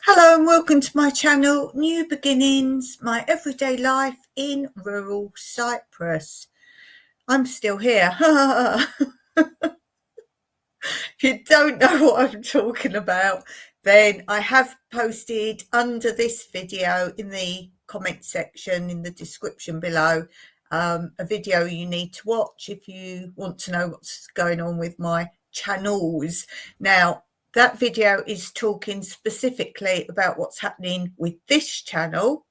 Hello and welcome to my channel, New Beginnings, my everyday life in rural Cyprus. I'm still here. If you don't know what I'm talking about, then I have posted under this video in the comment section in the description below a video you need to watch if you want to know what's going on with my channels. Now, that video is talking specifically about what's happening with this channel,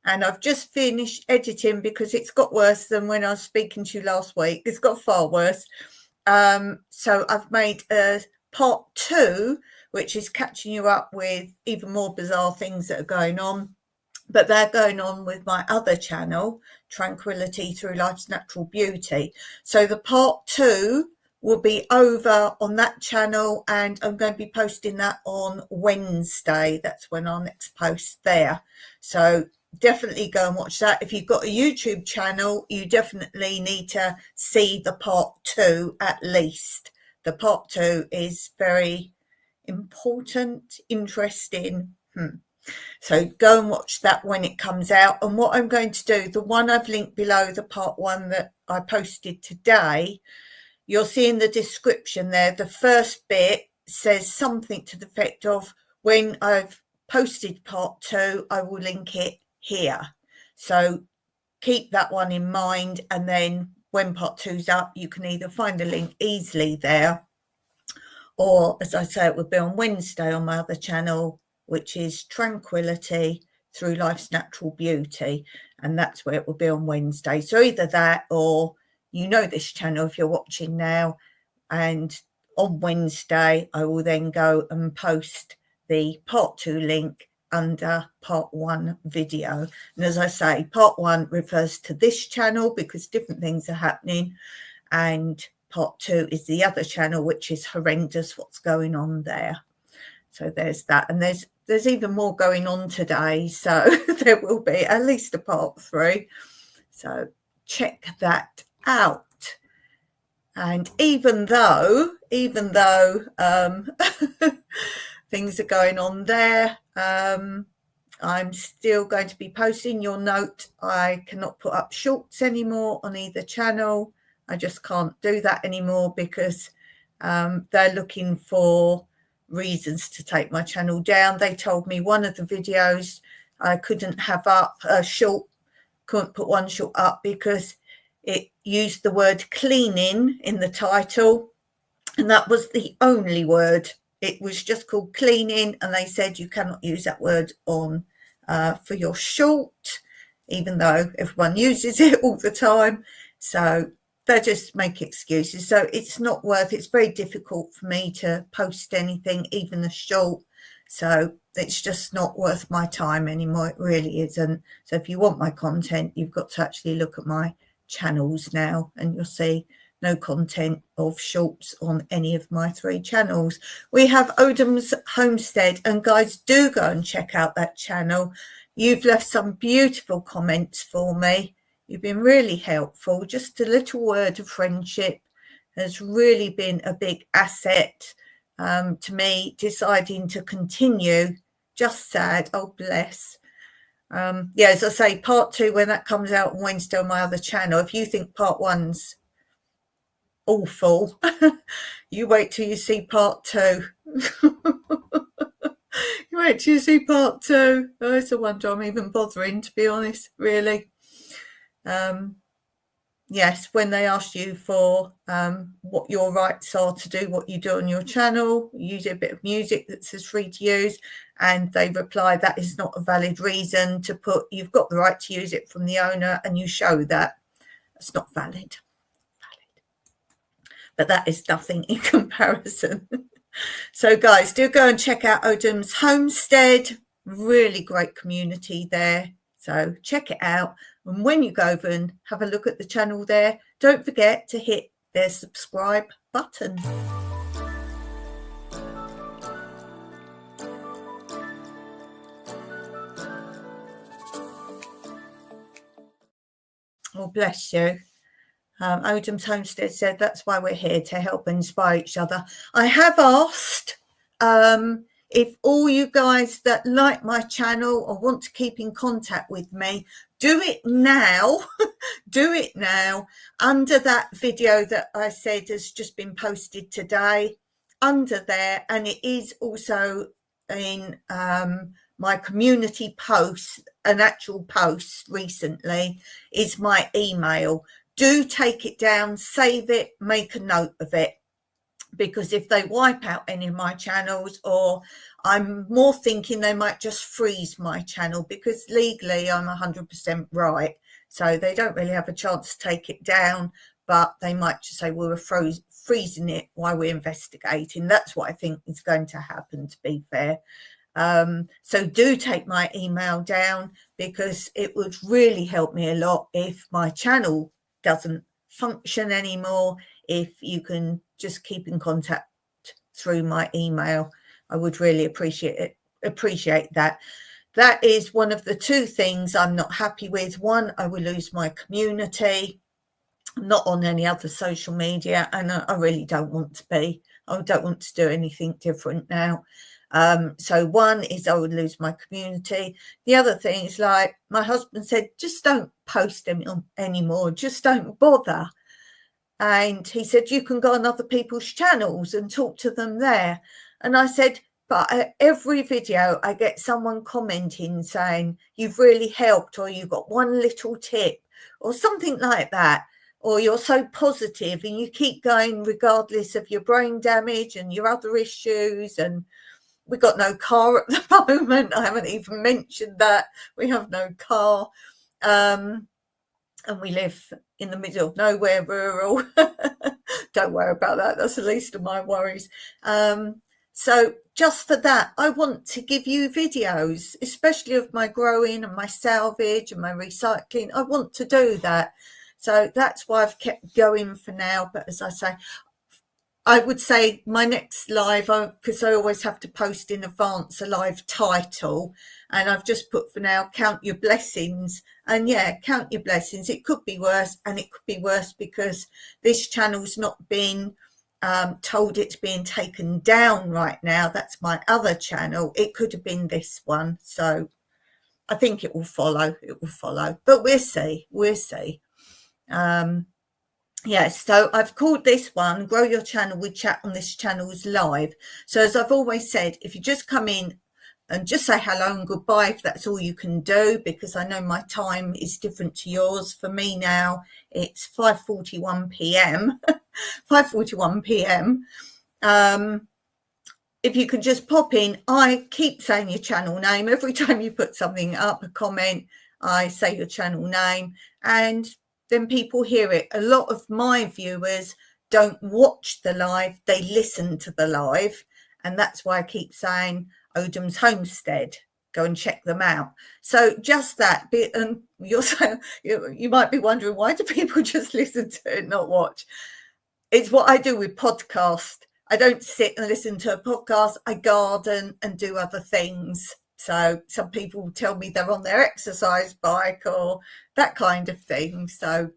and I've just finished editing because it's got worse than when I was speaking to you last week. It's got far worse. So I've made a part 2, which is catching you up with even more bizarre things that are going on, but they're going on with my other channel, Tranquility Through Life's Natural Beauty. So the part 2 will be over on that channel, and I'm going to be posting that on Wednesday. That's when our next post there. So definitely go and watch that. If you've got a YouTube channel, you definitely need to see the part 2 at least. The part 2 is very important, interesting. So go and watch that when it comes out. And what I'm going to do, the one I've linked below, the part 1 that I posted today, you'll see in the description there, the first bit says something to the effect of, when I've posted part 2, I will link it here. So keep that one in mind, and then when part 2's up, you can either find the link easily there, or as I say, it will be on Wednesday on my other channel, which is Tranquility Through Life's Natural Beauty, and that's where it will be on Wednesday. So either that, or you know this channel if you're watching now, and on Wednesday I will then go and post the part 2 link under part 1 video. And as I say, part 1 refers to this channel because different things are happening, and part 2 is the other channel, which is horrendous what's going on there. So there's that, and there's even more going on today, so there will be at least a part 3. So check that out. And even though things are going on there, I'm still going to be posting. You'll note I cannot put up shorts anymore on either channel. I just can't do that anymore because they're looking for reasons to take my channel down. They told me one of the videos I couldn't have up a short, couldn't put one short up because it used the word cleaning in the title, and that was the only word. It was just called cleaning, and they said you cannot use that word on for your short, even though everyone uses it all the time. So they just make excuses. So it's not worth, it's very difficult for me to post anything, even a short. So it's just not worth my time anymore. It really isn't. So if you want my content, you've got to actually look at my channels now, and you'll see no content of shorts on any of my 3 channels. We have Odum's Homestead, and guys, do go and check out that channel. You've left some beautiful comments for me. You've been really helpful. Just a little word of friendship has really been a big asset to me deciding to continue. Just sad. Oh, bless. Yeah, as I say, part 2, when that comes out on Wednesday on my other channel, if you think part 1's awful, you wait till you see part 2. You wait till you see part 2. Oh, it's a wonder I'm even bothering, to be honest, really. Yes, when they ask you for what your rights are to do what you do on your channel, use a bit of music that says free to use, and they reply that is not a valid reason to put, you've got the right to use it from the owner, and you show that. It's not valid. But that is nothing in comparison. So guys, do go and check out Odum's Homestead. Really great community there. So check it out. And when you go over and have a look at the channel there, don't forget to hit their subscribe button. Oh, bless you. Odum's Homestead said that's why we're here, to help and inspire each other. I have asked If all you guys that like my channel or want to keep in contact with me, do it now. Do it now. Under that video that I said has just been posted today, under there, and it is also in my community posts, an actual post recently, is my email. Do take it down, save it, make a note of it, because if they wipe out any of my channels, or I'm more thinking they might just freeze my channel, because legally I'm 100% right, so they don't really have a chance to take it down, but they might just say, well, we're freezing it while we're investigating. That's what I think is going to happen, to be fair. So do take my email down, because it would really help me a lot if my channel doesn't function anymore. If you can just keep in contact through my email, I would really appreciate that. That is one of the two things I'm not happy with. One, I will lose my community. I'm not on any other social media, and I really don't want to be. I don't want to do anything different now. So one is I would lose my community. The other thing is, like my husband said, just don't post them anymore. Just don't bother. And he said, you can go on other people's channels and talk to them there. And I said, but at every video I get someone commenting saying, you've really helped, or you've got one little tip, or something like that, or you're so positive and you keep going regardless of your brain damage and your other issues. And we've got no car at the moment. I haven't even mentioned that. We have no car. And we live in the middle of nowhere, rural. Don't worry about that. That's the least of my worries. So just for that, I want to give you videos, especially of my growing and my salvage and my recycling. I want to do that. So that's why I've kept going for now. But as I say, I would say my next live, because I always have to post in advance a live title, and I've just put for now, count your blessings. And yeah, count your blessings. It could be worse, and it could be worse because this channel's not been told it's being taken down right now. That's my other channel. It could have been this one. So I think it will follow. It will follow. But we'll see. We'll see. Yes, so I've called this one Grow Your Channel with Chat on This Channel's Live. So as I've always said, if you just come in and just say hello and goodbye, if that's all you can do, because I know my time is different to yours. For me now, it's 5:41 p.m. 5:41 p.m. If you could just pop in, I keep saying your channel name. Every time you put something up, a comment, I say your channel name, and then people hear it. A lot of my viewers don't watch the live, they listen to the live, and that's why I keep saying Odham's Homestead. Go and check them out. So just that bit, and you might be wondering, why do people just listen to it, not watch? It's what I do with podcast. I don't sit and listen to a podcast. I garden and do other things. So some people tell me they're on their exercise bike or that kind of thing. So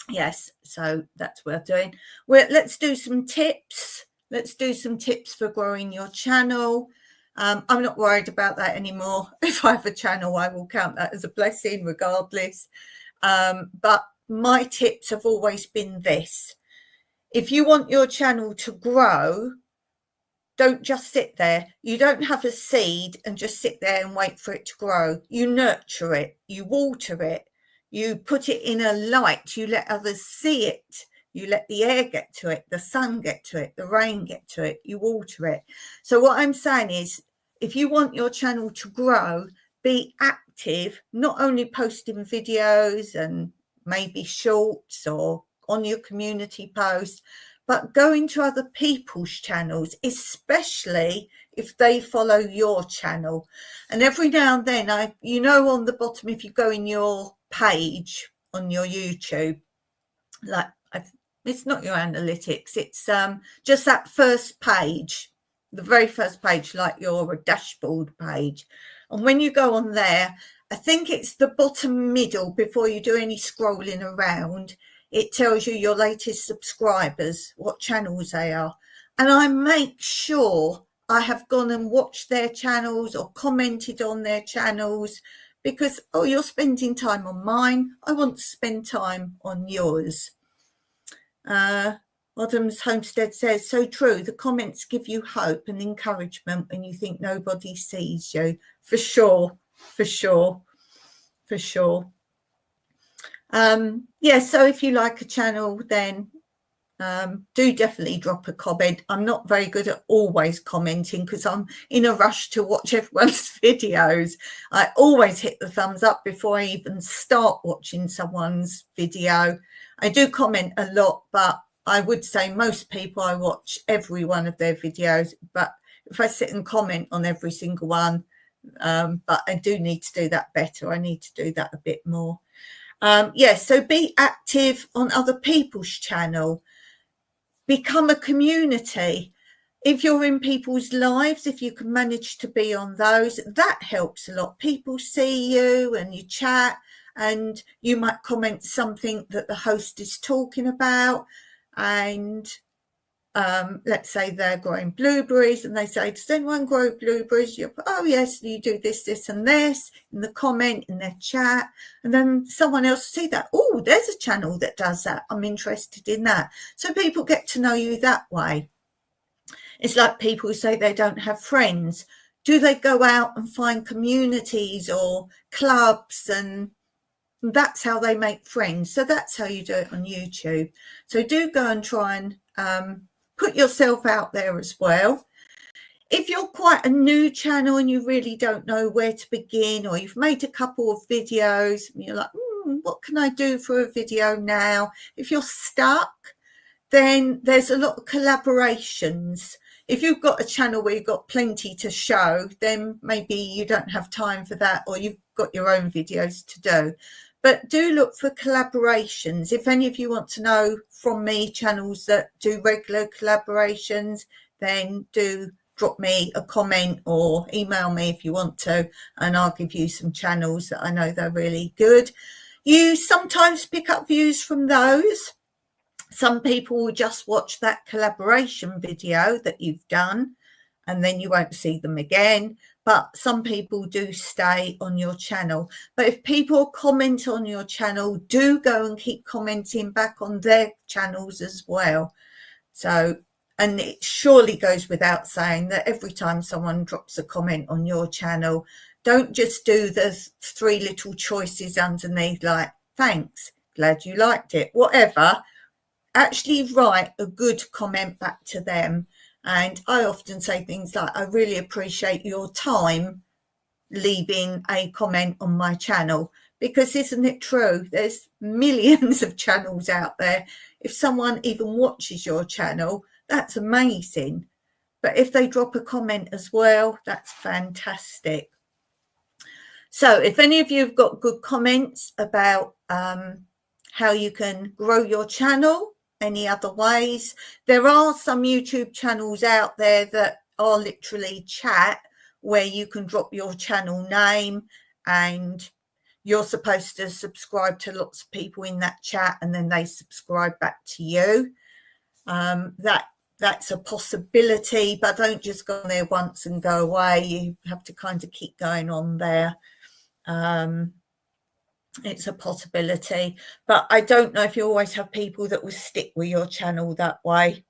yes, so that's what I'm doing. Let's do some tips. Let's do some tips for growing your channel. I'm not worried about that anymore. If I have a channel, I will count that as a blessing regardless. But my tips have always been this. If you want your channel to grow, don't just sit there. You don't have a seed and just sit there and wait for it to grow. You nurture it, you water it, you put it in a light, you let others see it, you let the air get to it, the sun get to it, the rain get to it, you water it. So what I'm saying is, if you want your channel to grow, be active, not only posting videos and maybe shorts or on your community posts, but go into other people's channels, especially if they follow your channel. And every now and then, on the bottom, if you go in your page on your YouTube, like it's not your analytics, it's just that first page, the very first page, like your dashboard page. And when you go on there, I think it's the bottom middle before you do any scrolling around. It tells you your latest subscribers, what channels they are. And I make sure I have gone and watched their channels or commented on their channels because, oh, you're spending time on mine. I want to spend time on yours. Adams Homestead says, so true. The comments give you hope and encouragement when you think nobody sees you. For sure, for sure, for sure. Yeah, so if you like a channel, then do definitely drop a comment. I'm not very good at always commenting because I'm in a rush to watch everyone's videos. I always hit the thumbs up before I even start watching someone's video. I do comment a lot, but I would say most people, I watch every one of their videos, but if I sit and comment on every single one, but I do need to do that better. I need to do that a bit more. Yes, so be active on other people's channel. Become a community. If you're in people's lives, if you can manage to be on those, that helps a lot. People see you and you chat, and you might comment something that the host is talking about, and let's say they're growing blueberries and they say, does anyone grow blueberries? You put, oh yes, you do this, this and this in the comment, in their chat, and then someone else see that, oh, there's a channel that does that, I'm interested in that. So people get to know you that way. It's like people who say they don't have friends. Do they go out and find communities or clubs, and that's how they make friends? So that's how you do it on YouTube. So do go and try and put yourself out there as well. If you're quite a new channel and you really don't know where to begin, or you've made a couple of videos and you're like, what can I do for a video now? If you're stuck, then there's a lot of collaborations. If you've got a channel where you've got plenty to show, then maybe you don't have time for that, or you've got your own videos to do. But do look for collaborations. If any of you want to know from me channels that do regular collaborations, then do drop me a comment or email me if you want to, and I'll give you some channels that I know they're really good. You sometimes pick up views from those. Some people will just watch that collaboration video that you've done, and then you won't see them again. But some people do stay on your channel. But if people comment on your channel, do go and keep commenting back on their channels as well. So, and it surely goes without saying that every time someone drops a comment on your channel, don't just do the 3 little choices underneath like, thanks, glad you liked it, whatever. Actually write a good comment back to them. And I often say things like, I really appreciate your time leaving a comment on my channel, because isn't it true? There's millions of channels out there. If someone even watches your channel, that's amazing. But if they drop a comment as well, that's fantastic. So if any of you have got good comments about how you can grow your channel, any other ways, there are some YouTube channels out there that are literally chat, where you can drop your channel name and you're supposed to subscribe to lots of people in that chat, and then they subscribe back to you. That's a possibility, but don't just go on there once and go away. You have to kind of keep going on there. It's a possibility, but I don't know if you always have people that will stick with your channel that way.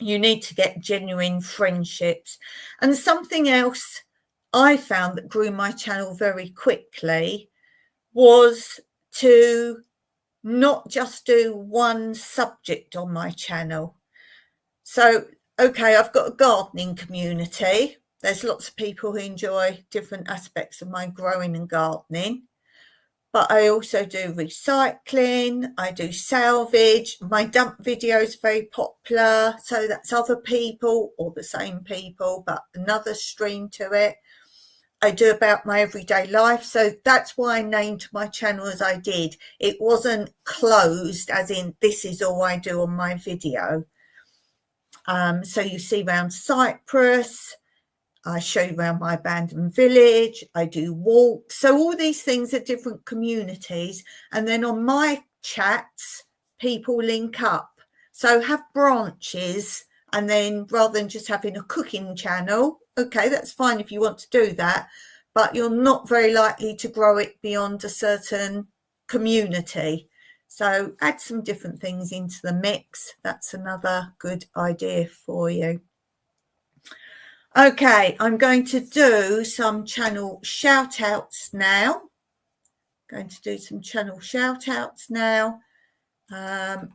You need to get genuine friendships. And something else I found that grew my channel very quickly was to not just do one subject on my channel. So, okay, I've got a gardening community. There's lots of people who enjoy different aspects of my growing and gardening. But I also do recycling, I do salvage. My dump video is very popular, so that's other people or the same people, but another stream to it. I do about my everyday life, so that's why I named my channel as I did. It wasn't closed as in this is all I do on my video. So you see around Cyprus, I show you around my abandoned village, I do walks. So all these things are different communities. And then on my chats, people link up. So have branches And then rather than just having a cooking channel, okay, that's fine if you want to do that, but you're not very likely to grow it beyond a certain community. So add some different things into the mix. That's another good idea for you. Okay, I'm going to do some channel shout outs now.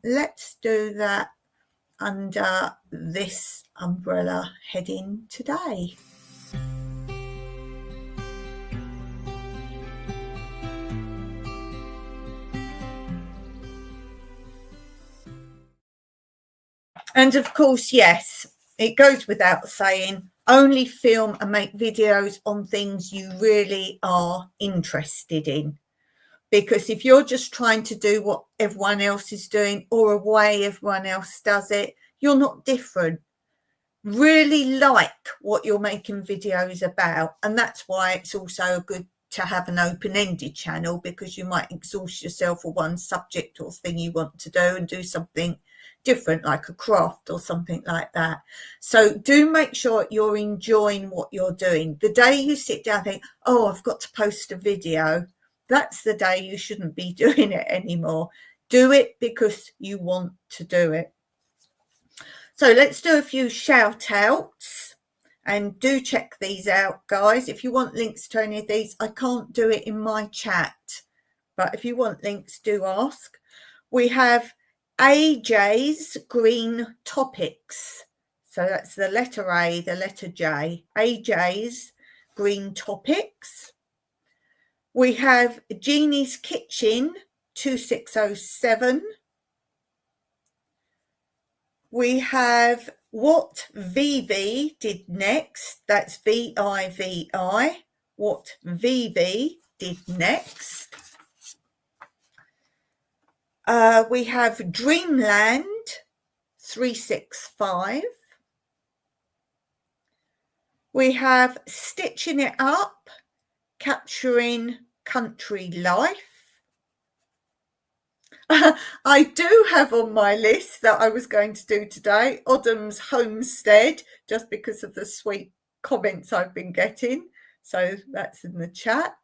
Let's do that under this umbrella heading today. And of course, yes, it goes without saying, only film and make videos on things you really are interested in. Because if you're just trying to do what everyone else is doing or a way everyone else does it, you're not different. Really like what you're making videos about. And that's why it's also good to have an open-ended channel, because you might exhaust yourself for one subject or thing you want to do and do something different, like a craft or something like that. So do make sure you're enjoying what you're doing. The day you sit down and think, oh, I've got to post a video, that's the day you shouldn't be doing it anymore. Do it because you want to do it. So let's do a few shout outs, and do check these out, guys. If you want links to any of these, I can't do it in my chat, but if you want links, do ask. We have AJ's Green Topics. So that's the letter A, the letter J. AJ's Green Topics. We have Jeannie's Kitchen 2607. We have What Vivi Did Next. That's VIVI. What Vivi Did Next. We have Dreamland 365. We have Stitching It Up, Capturing Country Life. I do have on my list that I was going to do today, Oddham's Homestead, just because of the sweet comments I've been getting. So that's in the chat.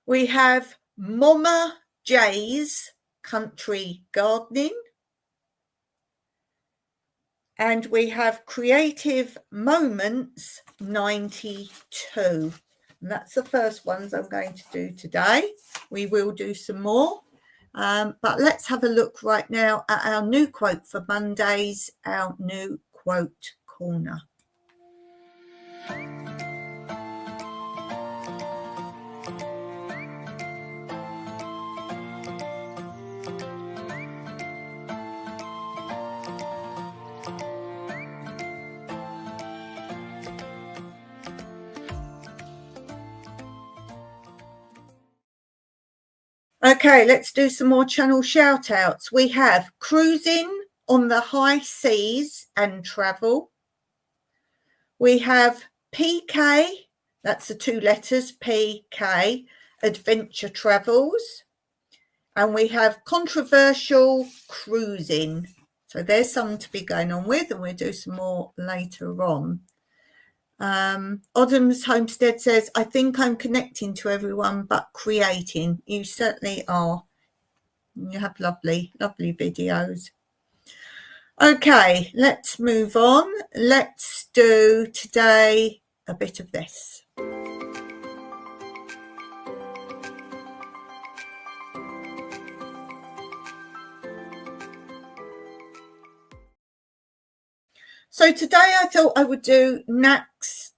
We have Mama J's Country Gardening. And we have Creative Moments 92. And that's the first ones I'm going to do today. We will do some more. But let's have a look right now at our new quote for Mondays, our new quote corner. Okay, let's do some more channel shout outs. We have Cruising on the High Seas and Travel. We have PK, that's the two letters, PK, Adventure Travels. And we have Controversial Cruising. So there's something to be going on with, and we'll do some more later on. Oddham's Homestead says, I think I'm connecting to everyone but creating. You certainly are. You have lovely, lovely videos. Okay, let's move on. Let's do today a bit of this. So today I thought I would do NACS,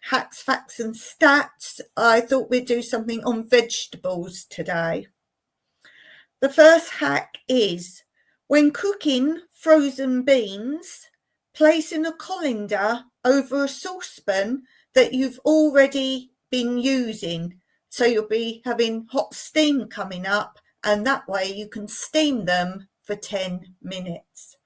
hacks, facts and stats. I thought we'd do something on vegetables today. The first hack is, when cooking frozen beans, place in a colander over a saucepan that you've already been using. So you'll be having hot steam coming up, and that way you can steam them for 10 minutes.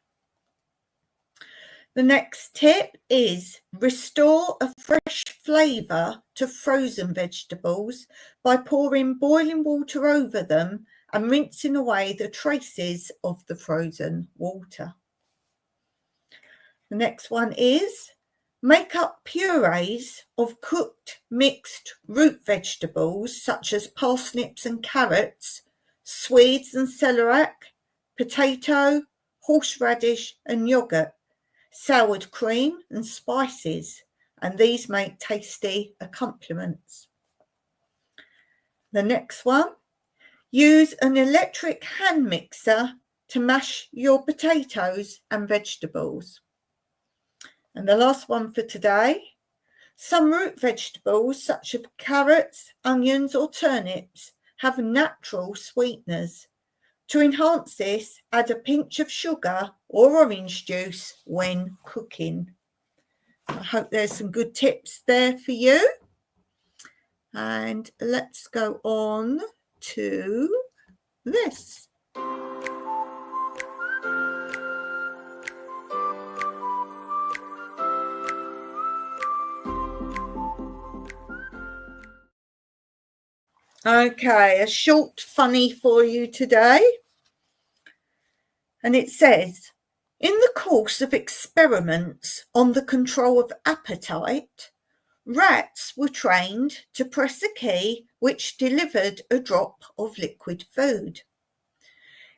The next tip is, restore a fresh flavour to frozen vegetables by pouring boiling water over them and rinsing away the traces of the frozen water. The next one is make up purees of cooked mixed root vegetables such as parsnips and carrots, swedes and celeriac, potato, horseradish and yoghurt, soured cream and spices, and these make tasty accompaniments. The next one, use an electric hand mixer to mash your potatoes and vegetables. And the last one for today, some root vegetables such as carrots, onions or turnips have natural sweeteners. To enhance this, add a pinch of sugar or orange juice when cooking. I hope there's some good tips there for you. And let's go on to this. Okay, a short funny for you today. And it says, in the course of experiments on the control of appetite, rats were trained to press a key which delivered a drop of liquid food.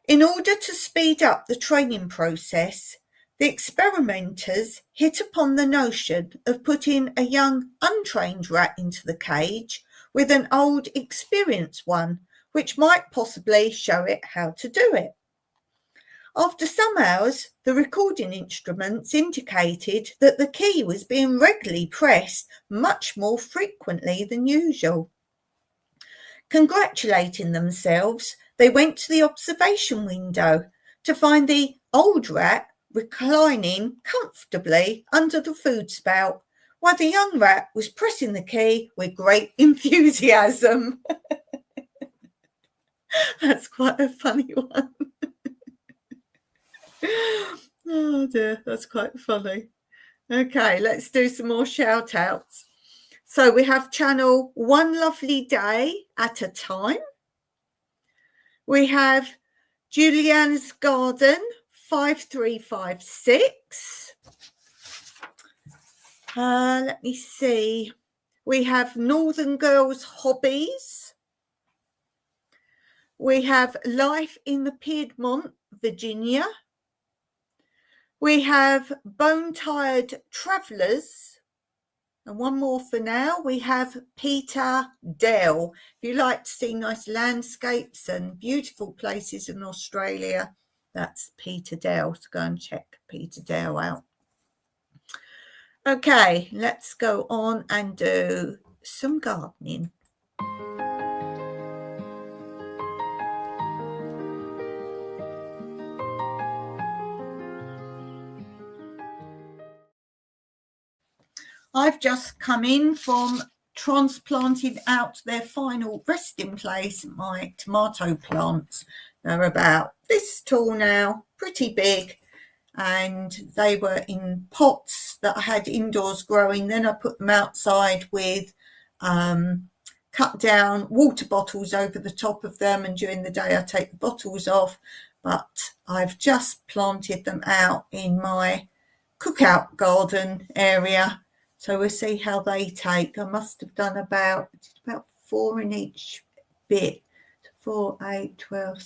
In order to speed up the training process, the experimenters hit upon the notion of putting a young untrained rat into the cage with an old experienced one, which might possibly show it how to do it. After some hours, the recording instruments indicated that the key was being regularly pressed much more frequently than usual. Congratulating themselves, they went to the observation window to find the old rat reclining comfortably under the food spout, while the young rat was pressing the key with great enthusiasm. That's quite a funny one. Oh dear, that's quite funny. Okay, let's do some more shout outs. So we have channel One Lovely Day at a Time. We have Julianne's Garden 5356. Let me see. We have Northern Girls Hobbies. We have Life in the Piedmont, Virginia. We have Bone Tired Travellers. And one more for now. We have Peter Dale. If you like to see nice landscapes and beautiful places in Australia, that's Peter Dale. So go and check Peter Dale out. Okay, let's go on and do some gardening. I've just come in from transplanting out their final resting place, my tomato plants. They're about this tall now, pretty big. And they were in pots that I had indoors growing. Then I put them outside with cut down water bottles over the top of them. And during the day, I take the bottles off. But I've just planted them out in my cookout garden area. So we'll see how they take. I must have done about 4 in each bit. 4, 8, 12,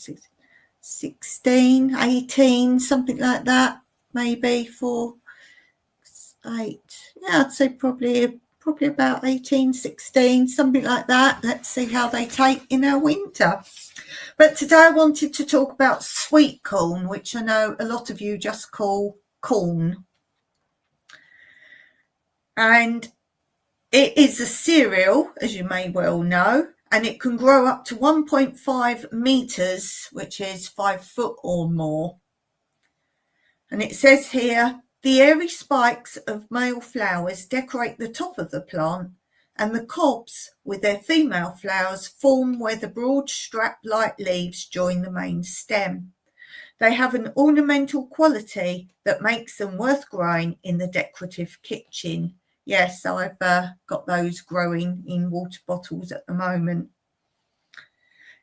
16, 18, something like that, maybe 4, 8. Yeah, I'd say probably about 18, 16, something like that. Let's see how they take in our winter. But today I wanted to talk about sweet corn, which I know a lot of you just call corn. And it is a cereal, as you may well know, and it can grow up to 1.5 meters, which is 5 foot or more. And it says here, the airy spikes of male flowers decorate the top of the plant, and the cobs with their female flowers form where the broad strap-like leaves join the main stem. They have an ornamental quality that makes them worth growing in the decorative kitchen. Yes, I've got those growing in water bottles at the moment.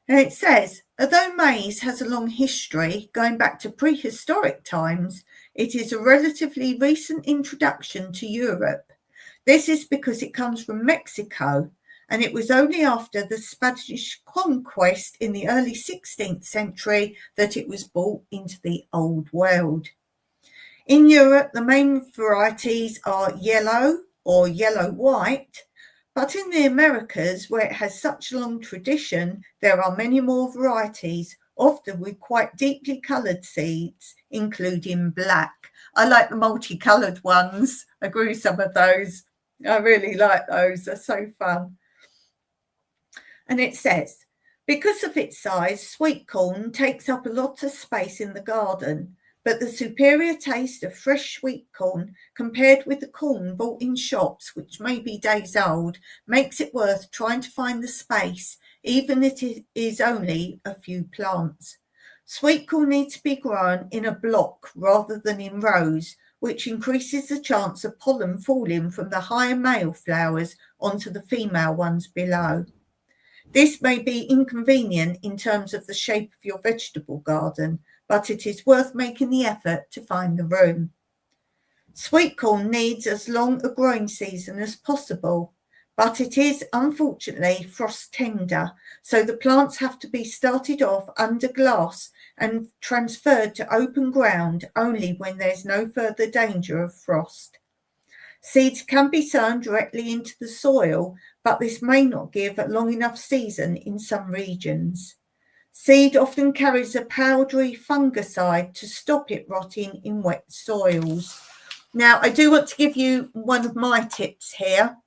And it says, although maize has a long history going back to prehistoric times, it is a relatively recent introduction to Europe. This is because it comes from Mexico, and it was only after the Spanish conquest in the early 16th century that it was brought into the Old World. In Europe, the main varieties are yellow or yellow-white, but in the Americas, where it has such a long tradition, there are many more varieties, often with quite deeply coloured seeds, including black. I like the multicoloured ones. I grew some of those. I really like those. They're so fun. And it says, because of its size, sweet corn takes up a lot of space in the garden, but the superior taste of fresh sweet corn compared with the corn bought in shops, which may be days old, makes it worth trying to find the space, even if it is only a few plants. Sweet corn needs to be grown in a block rather than in rows, which increases the chance of pollen falling from the higher male flowers onto the female ones below. This may be inconvenient in terms of the shape of your vegetable garden, but it is worth making the effort to find the room. Sweet corn needs as long a growing season as possible, but it is unfortunately frost tender, so the plants have to be started off under glass and transferred to open ground only when there's no further danger of frost. Seeds can be sown directly into the soil, but this may not give a long enough season in some regions. Seed often carries a powdery fungicide to stop it rotting in wet soils. Now, I do want to give you one of my tips here.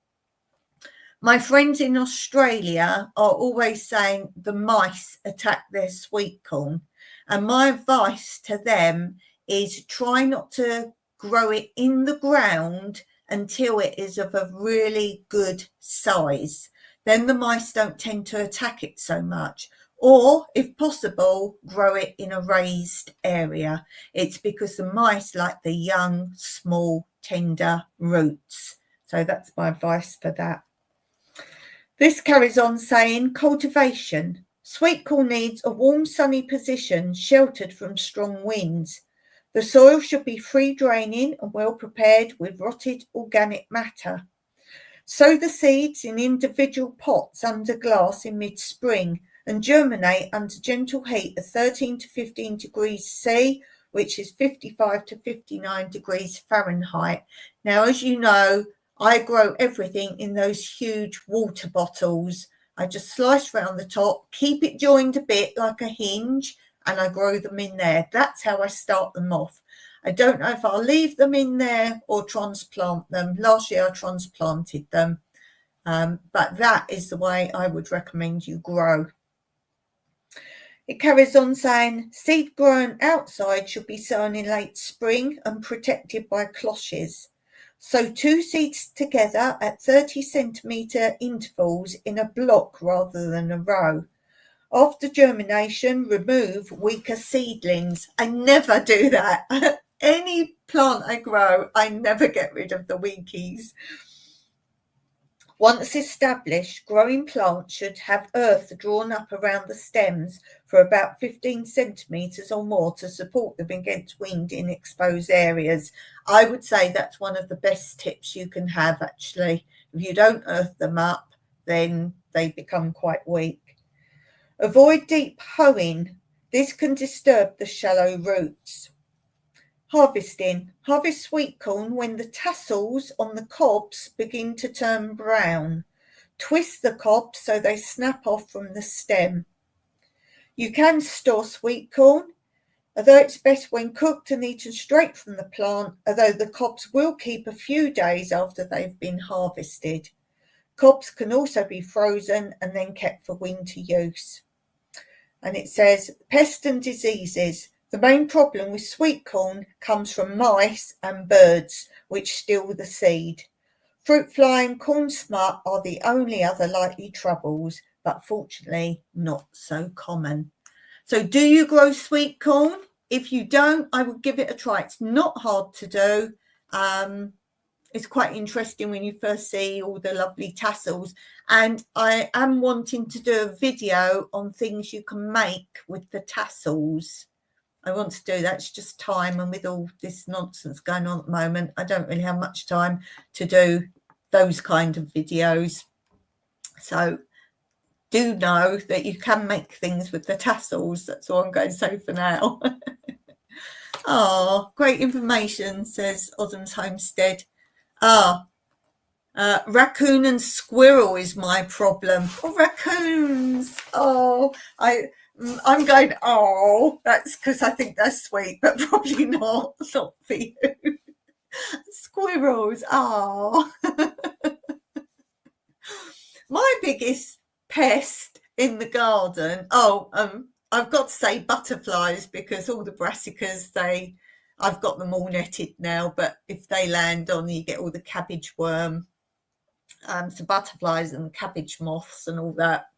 My friends in Australia are always saying the mice attack their sweet corn. And my advice to them is try not to grow it in the ground until it is of a really good size. Then the mice don't tend to attack it so much. Or, if possible, grow it in a raised area. It's because the mice like the young, small, tender roots. So that's my advice for that. This carries on saying, cultivation. Sweet corn needs a warm, sunny position sheltered from strong winds. The soil should be free draining and well prepared with rotted organic matter. Sow the seeds in individual pots under glass in mid-spring and germinate under gentle heat of 13 to 15 degrees C, which is 55 to 59 degrees Fahrenheit. Now, as you know, I grow everything in those huge water bottles. I just slice around the top, keep it joined a bit like a hinge, and I grow them in there. That's how I start them off. I don't know if I'll leave them in there or transplant them. Last year I transplanted them, but that is the way I would recommend you grow. It carries on saying, seed grown outside should be sown in late spring and protected by cloches. Sow 2 seeds together at 30 centimetre intervals in a block rather than a row. After germination, remove weaker seedlings. I never do that. Any plant I grow, I never get rid of the weakies. Once established, growing plants should have earth drawn up around the stems for about 15 centimetres or more to support them against wind in exposed areas. I would say that's one of the best tips you can have, actually. If you don't earth them up, then they become quite weak. Avoid deep hoeing. This can disturb the shallow roots. Harvesting. Harvest sweet corn when the tassels on the cobs begin to turn brown. Twist the cobs so they snap off from the stem. You can store sweet corn, although it's best when cooked and eaten straight from the plant, although the cobs will keep a few days after they've been harvested. Cobs can also be frozen and then kept for winter use. And it says, pests and diseases. The main problem with sweet corn comes from mice and birds, which steal the seed. Fruit fly and corn smut are the only other likely troubles, but fortunately not so common. So do you grow sweet corn? If you don't, I would give it a try. It's not hard to do. it's quite interesting when you first see all the lovely tassels. And I am wanting to do a video on things you can make with the tassels. I want to do that. It's just time, and with all this nonsense going on at the moment, I don't really have much time to do those kind of videos. So do know that you can make things with the tassels. That's all I'm going to say for now. Oh, great information, says Odham's Homestead. Raccoon and squirrel is my problem. Oh, raccoons. Oh, I'm going, oh, that's because I think they're sweet, but probably not for you. Squirrels, oh. My biggest pest in the garden, I've got to say butterflies, because all the brassicas, I've got them all netted now, but if they land on, you get all the cabbage worm, so butterflies and cabbage moths and all that.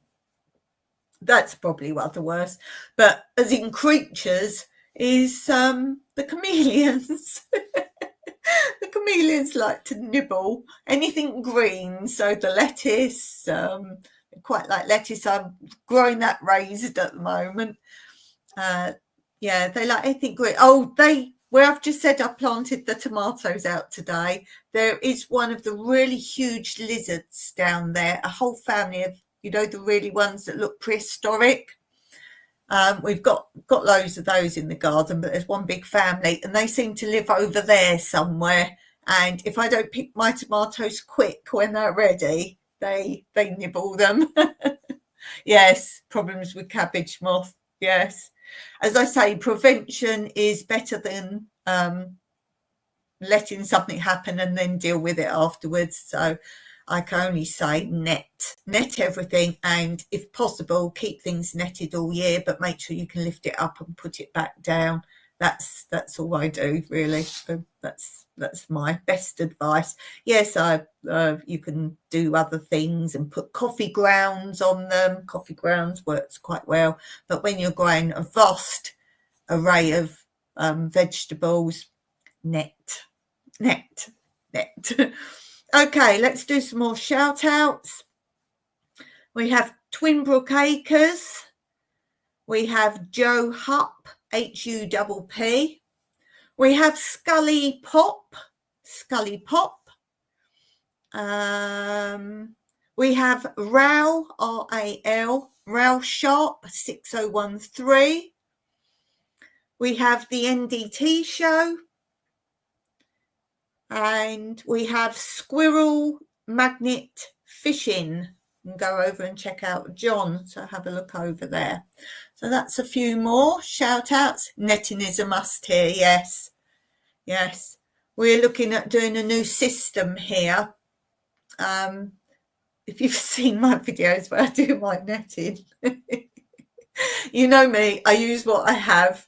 That's probably one of the worst. But as in creatures is the chameleons. The chameleons like to nibble anything green. So the lettuce, quite like lettuce. I'm growing that raised at the moment. Yeah, they like anything green. Oh, where I've just said I planted the tomatoes out today, there is one of the really huge lizards down there, a whole family of, the really ones that look prehistoric. We've got loads of those in the garden, but there's one big family, and they seem to live over there somewhere. And if I don't pick my tomatoes quick when they're ready, they nibble them. Yes, problems with cabbage moth. Yes. As I say, prevention is better than letting something happen and then deal with it afterwards. So I can only say net everything, and if possible, keep things netted all year, but make sure you can lift it up and put it back down. That's all I do, really. So that's my best advice. Yes, you can do other things and put coffee grounds on them. Coffee grounds works quite well, but when you're growing a vast array of vegetables, net. Okay, let's do some more shout outs. We have Twinbrook Acres. We have Joe Hupp, Hupp. We have Scully Pop. We have Ral, R-A-L, Ral Sharp, 6013. We have the NDT Show. And we have Squirrel Magnet Fishing. And go over and check out John. So have a look over there. So that's a few more shout outs. Netting is a must here. Yes. We're looking at doing a new system here. If you've seen my videos where I do my netting, you know me, I use what I have.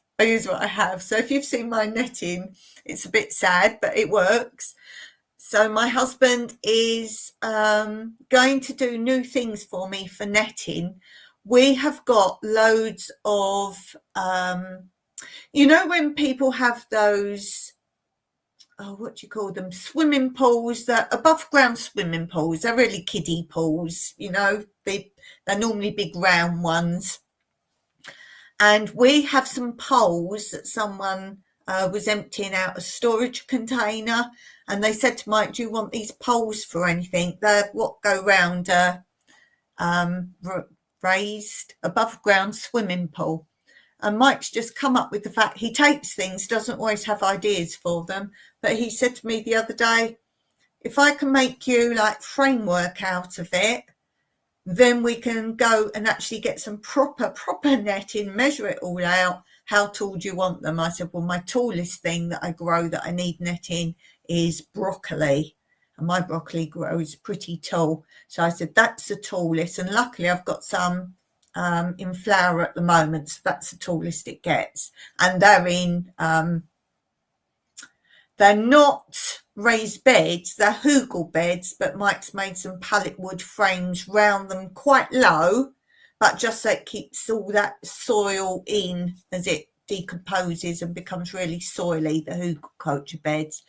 So if you've seen my netting, it's a bit sad, but it works. So my husband is going to do new things for me for netting. We have got loads of, when people have those, what do you call them? Swimming pools, that above ground swimming pools. They're really kiddie pools, they're normally big round ones. And we have some poles that someone was emptying out a storage container, and they said to Mike, do you want these poles for anything? They're what go round a raised above ground swimming pool. And Mike's just come up with the fact he takes things, doesn't always have ideas for them, but he said to me the other day, if I can make you like framework out of it, then we can go and actually get some proper netting, measure it all out. How tall do you want them? I said, well, my tallest thing that I grow that I need netting is broccoli. And my broccoli grows pretty tall. So I said, that's the tallest. And luckily I've got some in flower at the moment. So that's the tallest it gets. And they're not raised beds, they're hugel beds, but Mike's made some pallet wood frames round them quite low, but just so it keeps all that soil in as it decomposes and becomes really soily, the hugel culture beds.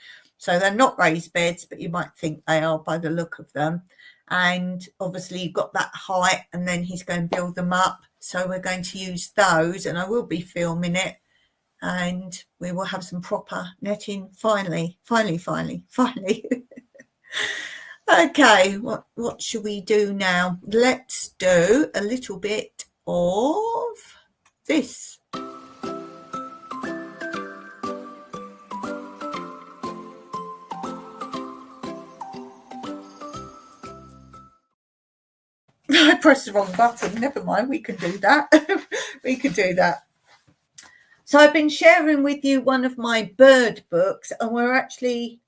So they're not raised beds, but you might think they are by the look of them. And obviously you've got that height, and then he's going to build them up. So we're going to use those, and I will be filming it, and we will have some proper netting finally. Okay, what should we do now? Let's do a little bit of this. I pressed the wrong button. Never mind, we can do that. We can do that. So I've been sharing with you one of my bird books, and we're actually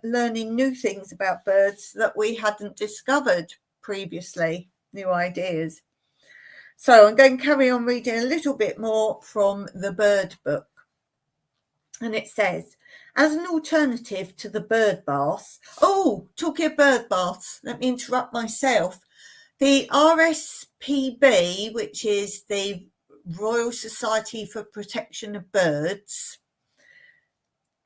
learning new things about birds that we hadn't discovered previously, new ideas. So I'm going to carry on reading a little bit more from the bird book. And it says, as an alternative to the bird bath, talking of bird baths, let me interrupt myself. The RSPB, which is the Royal Society for Protection of Birds,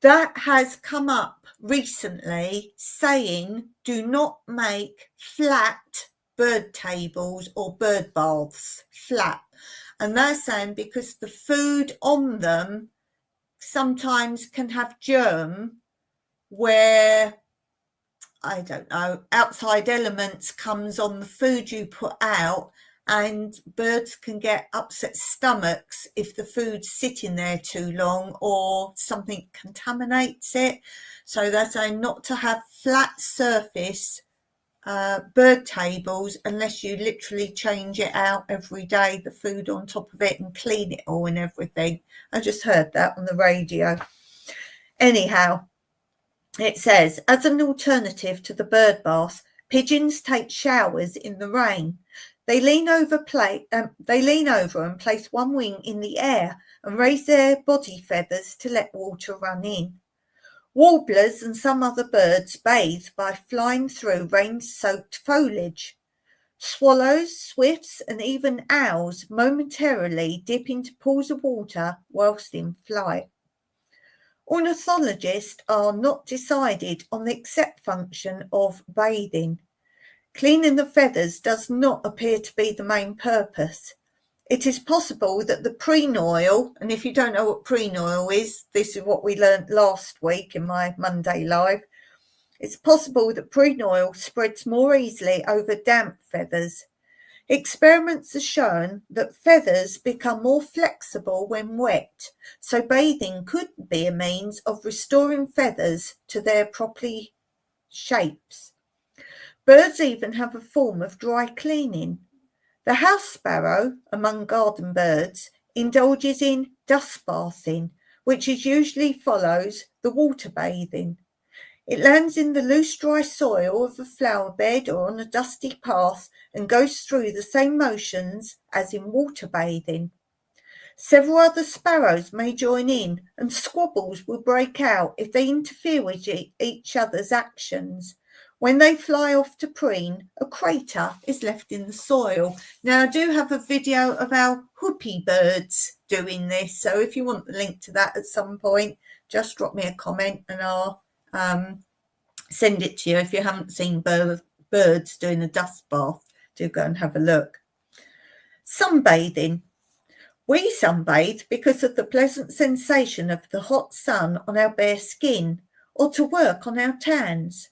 that has come up recently saying do not make flat bird tables or bird baths flat. And they're saying because the food on them sometimes can have germ where, I don't know, outside elements comes on the food you put out, and birds can get upset stomachs if the food's sitting there too long or something contaminates it. So they're saying not to have flat surface bird tables unless you literally change it out every day, the food on top of it, and clean it all and everything. I just heard that on the radio. Anyhow, it says, as an alternative to the bird bath, pigeons take showers in the rain. They lean over and place one wing in the air and raise their body feathers to let water run in. Warblers and some other birds bathe by flying through rain-soaked foliage. Swallows, swifts, and even owls momentarily dip into pools of water whilst in flight. Ornithologists are not decided on the exact function of bathing. Cleaning the feathers does not appear to be the main purpose. It is possible that the preen oil, and if you don't know what preen oil is, this is what we learnt last week in my Monday live. It's possible that preen oil spreads more easily over damp feathers. Experiments have shown that feathers become more flexible when wet, so bathing could be a means of restoring feathers to their properly shapes. Birds even have a form of dry cleaning. The house sparrow, among garden birds, indulges in dust bathing, which usually follows the water bathing. It lands in the loose, dry soil of a flower bed or on a dusty path and goes through the same motions as in water bathing. Several other sparrows may join in, and squabbles will break out if they interfere with each other's actions. When they fly off to preen, a crater is left in the soil. Now, I do have a video of our whoopie birds doing this, so if you want the link to that at some point, just drop me a comment and I'll send it to you. If you haven't seen birds doing a dust bath, do go and have a look. Sunbathing. We sunbathe because of the pleasant sensation of the hot sun on our bare skin, or to work on our tans.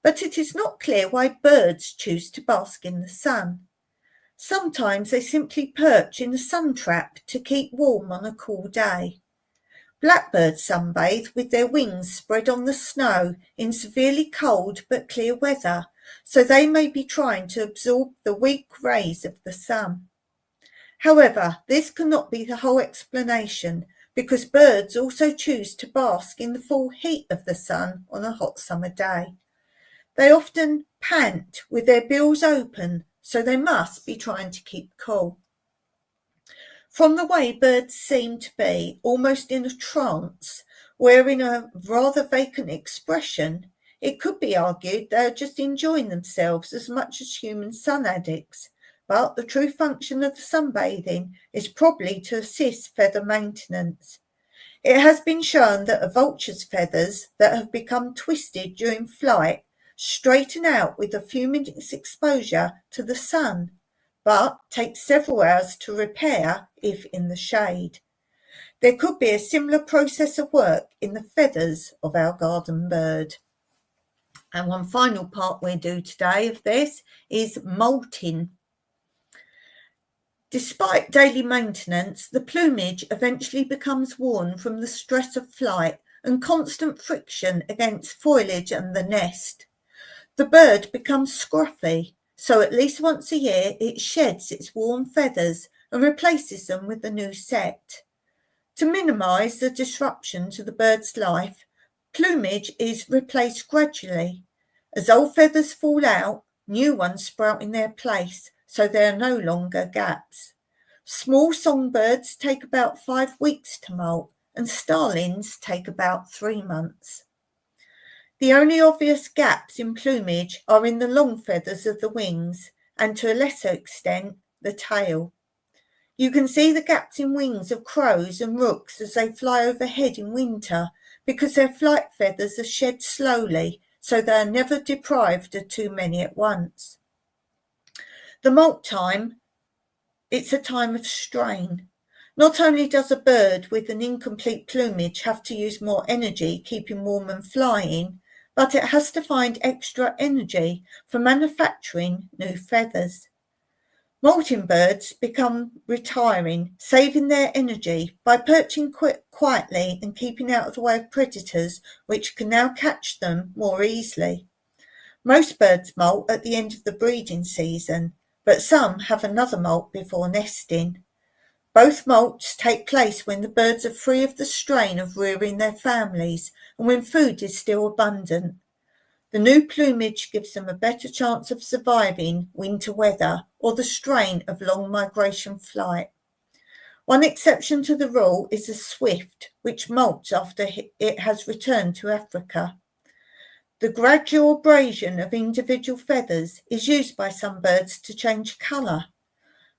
But it is not clear why birds choose to bask in the sun. Sometimes they simply perch in a sun trap to keep warm on a cool day. Blackbirds sunbathe with their wings spread on the snow in severely cold but clear weather, so they may be trying to absorb the weak rays of the sun. However, this cannot be the whole explanation, because birds also choose to bask in the full heat of the sun on a hot summer day. They often pant with their bills open, so they must be trying to keep cool. From the way birds seem to be almost in a trance, wearing a rather vacant expression, it could be argued they are just enjoying themselves as much as human sun addicts. But the true function of the sunbathing is probably to assist feather maintenance. It has been shown that a vulture's feathers that have become twisted during flight straighten out with a few minutes exposure to the sun, but take several hours to repair if in the shade. There could be a similar process of work in the feathers of our garden bird. And one final part we'll do today of this is molting. Despite daily maintenance, the plumage eventually becomes worn from the stress of flight and constant friction against foliage and the nest. The bird becomes scruffy, so at least once a year it sheds its worn feathers and replaces them with a new set. To minimise the disruption to the bird's life, plumage is replaced gradually. As old feathers fall out, new ones sprout in their place, so there are no longer gaps. Small songbirds take about 5 weeks to molt, and starlings take about 3 months. The only obvious gaps in plumage are in the long feathers of the wings, and to a lesser extent, the tail. You can see the gaps in wings of crows and rooks as they fly overhead in winter, because their flight feathers are shed slowly, so they are never deprived of too many at once. The molt time, it's a time of strain. Not only does a bird with an incomplete plumage have to use more energy keeping warm and flying, but it has to find extra energy for manufacturing new feathers. Molting birds become retiring, saving their energy by perching quietly and keeping out of the way of predators, which can now catch them more easily. Most birds molt at the end of the breeding season, but some have another molt before nesting. Both molts take place when the birds are free of the strain of rearing their families and when food is still abundant. The new plumage gives them a better chance of surviving winter weather or the strain of long migration flight. One exception to the rule is the swift, which molts after it has returned to Africa. The gradual abrasion of individual feathers is used by some birds to change colour.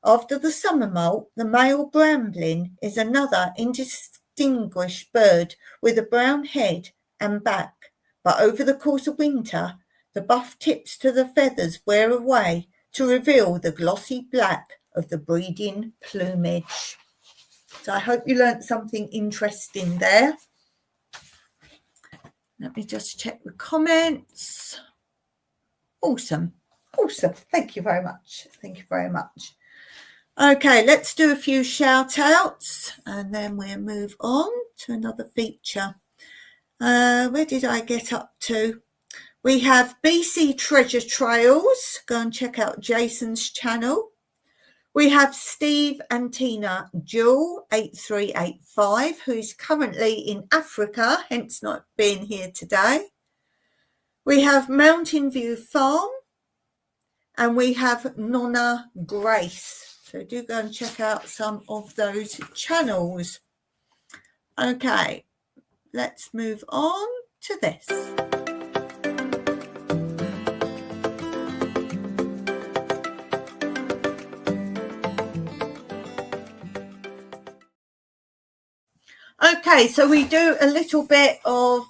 After the summer molt, the male brambling is another indistinguished bird with a brown head and back. But over the course of winter, the buff tips to the feathers wear away to reveal the glossy black of the breeding plumage. So I hope you learnt something interesting there. Let me just check the comments. Awesome. Thank you very much. Okay, let's do a few shout outs and then we'll move on to another feature. Where did I get up to? We have BC Treasure Trails. Go and check out Jason's channel. We have Steve and Tina Jewel 8385, who's currently in Africa, hence not being here today. We have Mountain View Farm, and we have Nonna Grace. So do go and check out some of those channels. Okay. Let's move on to this. Okay, so we do a little bit of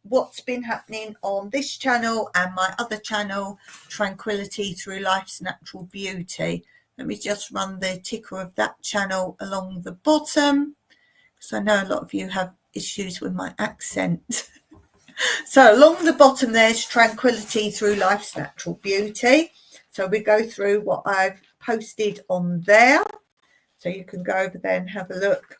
what's been happening on this channel and my other channel, Tranquility Through Life's Natural Beauty. Let me just run the ticker of that channel along the bottom, because I know a lot of you have issues with my accent. So along the bottom there's Tranquility Through Life's Natural Beauty. So we go through what I've posted on there. So you can go over there and have a look.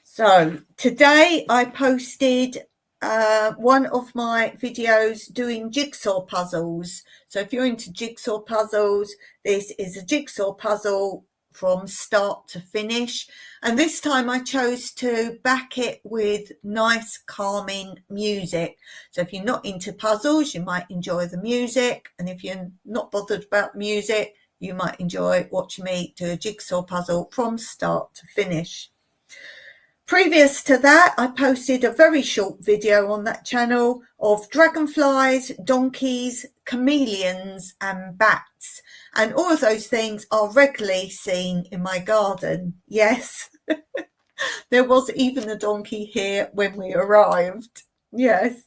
So today I posted one of my videos doing jigsaw puzzles. So if you're into jigsaw puzzles, this is a jigsaw puzzle from start to finish, and this time I chose to back it with nice calming music. So if you're not into puzzles, you might enjoy the music, and if you're not bothered about music, you might enjoy watching me do a jigsaw puzzle from start to finish. Previous to that, I posted a very short video on that channel of dragonflies, donkeys, chameleons and bats. And all of those things are regularly seen in my garden. Yes. There was even a donkey here when we arrived. Yes.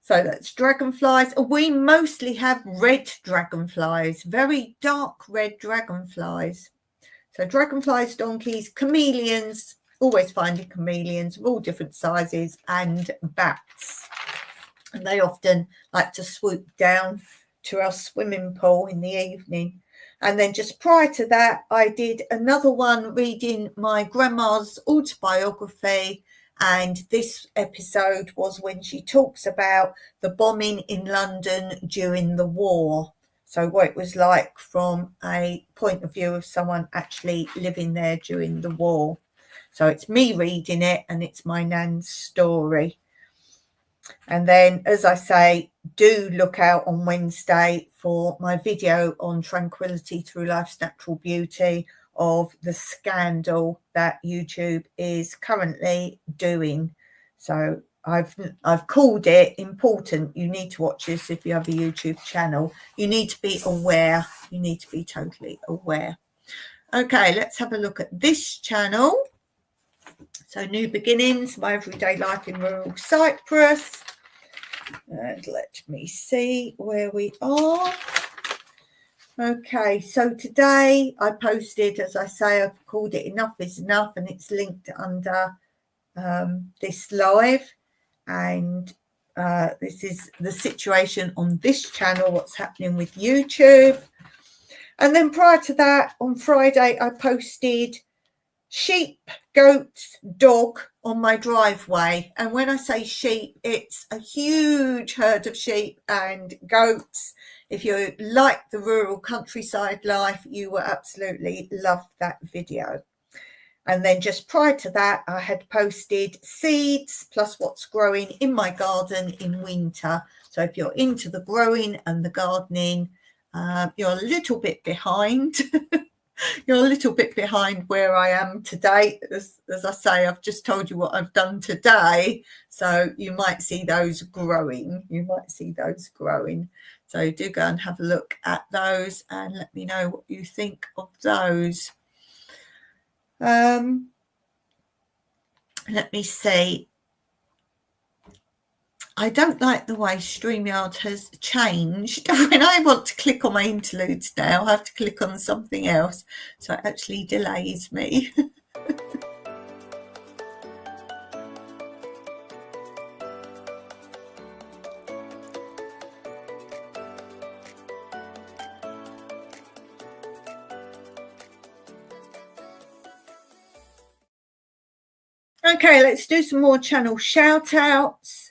So that's dragonflies. We mostly have red dragonflies, very dark red dragonflies. So dragonflies, donkeys, chameleons, always finding chameleons of all different sizes, and bats. And they often like to swoop down to our swimming pool in the evening. And then just prior to that, I did another one reading my grandma's autobiography. And this episode was when she talks about the bombing in London during the war. So what it was like from a point of view of someone actually living there during the war. So it's me reading it and it's my nan's story. And then, as I say, do look out on Wednesday for my video on Tranquility Through Life's Natural Beauty of the scandal that YouTube is currently doing. So I've called it important. You need to watch this if you have a YouTube channel. You need to be aware. You need to be totally aware. Okay, let's have a look at this channel. So New Beginnings, My Everyday Life in Rural Cyprus. And let me see where we are. Okay, so today I posted, as I say, I've called it Enough is Enough, and it's linked under this live. And this is the situation on this channel, what's happening with YouTube. And then prior to that, on Friday, I posted sheep, goats, dog on my driveway. And when I say sheep, it's a huge herd of sheep and goats. If you like the rural countryside life, you will absolutely love that video. And then just prior to that, I had posted seeds plus what's growing in my garden in winter. So if you're into the growing and the gardening, you're a little bit behind. You're a little bit behind where I am today. As I say, I've just told you what I've done today. So you might see those growing. You might see those growing. So do go and have a look at those and let me know what you think of those. Let me see. I don't like the way StreamYard has changed. When I want to click on my interludes now, I have to click on something else. So it actually delays me. Okay, let's do some more channel shout outs.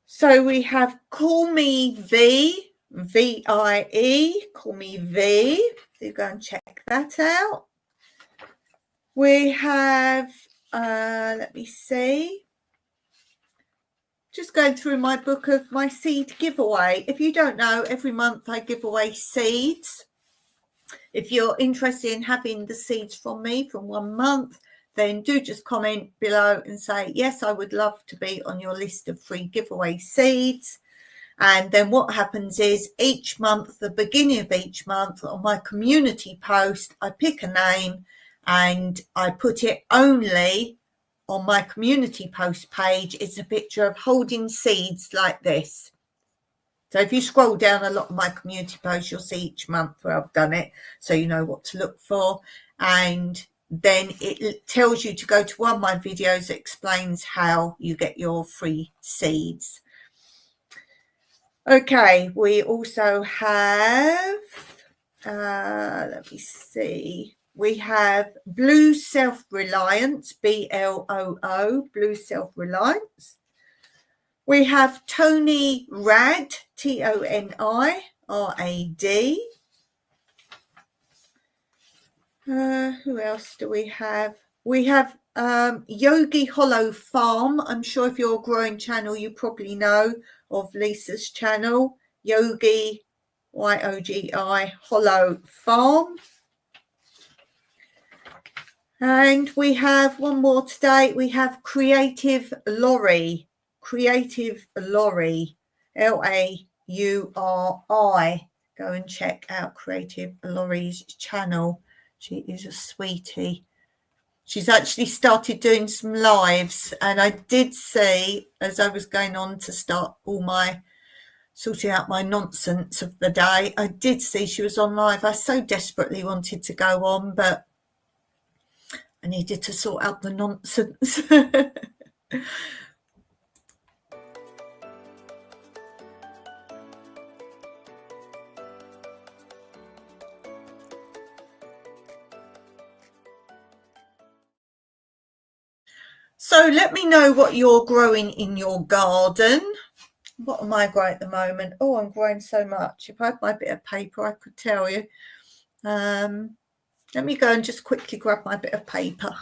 So we have Call Me V, V-I-E, Call Me V. So go and check that out. We have, let me see. Just going through my book of my seed giveaway. If you don't know, every month I give away seeds. If you're interested in having the seeds from me from 1 month, then do just comment below and say, yes, I would love to be on your list of free giveaway seeds. And then what happens is each month, the beginning of each month, on my community post, I pick a name and I put it only on my community post page. It's a picture of holding seeds like this. So if you scroll down a lot of my community posts, you'll see each month where I've done it, so you know what to look for. And then it tells you to go to one of my videos that explains how you get your free seeds. Okay, we also have, let me see, we have Blue Self-Reliance, B-L-O-O, Blue Self-Reliance. We have Tony Rad, T-O-N-I-R-A-D. Who else do we have? We have Yogi Hollow Farm. I'm sure if you're a growing channel, you probably know of Lisa's channel, Yogi, Y-O-G-I, Hollow Farm. And we have one more today. We have Creative Laurie. Creative Laurie, L-A-U-R-I. Go and check out Creative Laurie's channel. She is a sweetie. She's actually started doing some lives, and I did see, as I was going on to start sorting out my nonsense of the day, I did see she was on live. I so desperately wanted to go on, but I needed to sort out the nonsense. So let me know what you're growing in your garden. What am I growing at the moment? Oh, I'm growing so much. If I had my bit of paper, I could tell you. Let me go and just quickly grab my bit of paper.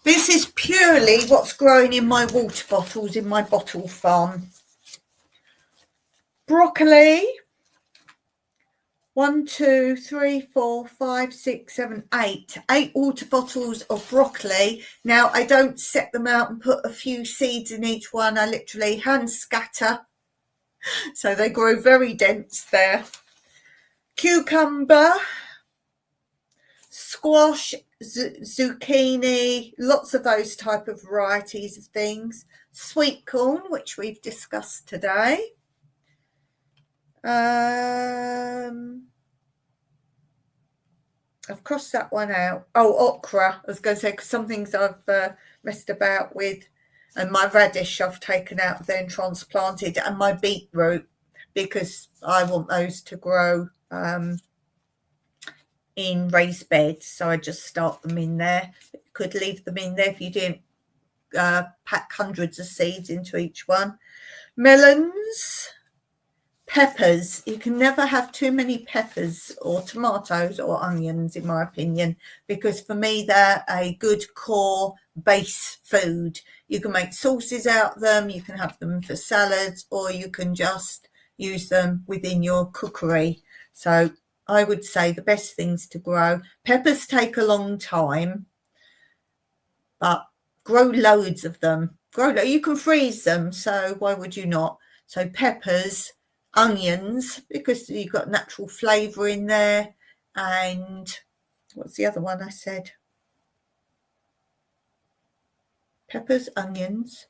This is purely what's growing in my water bottles in my bottle farm. Broccoli. 1, 2, 3, 4, 5, 6, 7, 8. 8 water bottles of broccoli. Now, I don't set them out and put a few seeds in each one. I literally hand scatter. So they grow very dense there. Cucumber, squash, zucchini, lots of those type of varieties of things. Sweet corn, which we've discussed today. I've crossed that one out. Oh, okra. I was going to say, because some things I've messed about with, and my radish I've taken out there and transplanted, and my beetroot, because I want those to grow in raised beds. So I just start them in there. You could leave them in there if you didn't pack hundreds of seeds into each one. Melons. Peppers. You can never have too many peppers or tomatoes or onions, in my opinion, because for me they're a good core base food. You can make sauces out of them, you can have them for salads, or you can just use them within your cookery. So I would say the best things to grow. Peppers take a long time, but grow loads of them. You can freeze them, so why would you not? So peppers, onions, because you've got natural flavour in there, and what's the other one I said? Peppers, onions.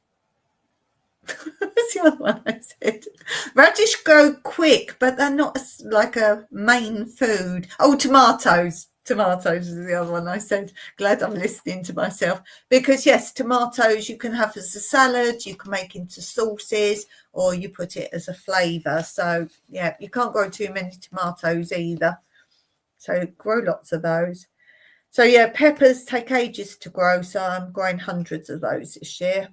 What's the other one I said? Radish grow quick, but they're not like a main food. Oh, tomatoes. Tomatoes is the other one I said. Glad I'm listening to myself. Because yes, tomatoes you can have as a salad, you can make into sauces, or you put it as a flavour. So yeah, you can't grow too many tomatoes either. So grow lots of those. So yeah, peppers take ages to grow, so I'm growing hundreds of those this year.